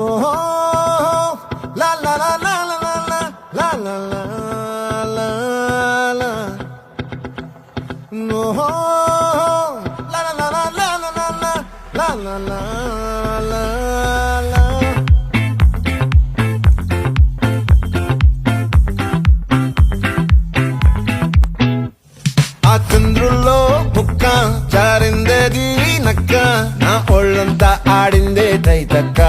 ఓహో లా లా లా లా లా లా లా లా లా లా ఓహో లా లా లా లా లా లా లా లా లా లా లా ఆ చంద్రుల్లో బుక్క జారిందేది నక్క నా ఒళ్ళంతా ఆడిందే తైతక్క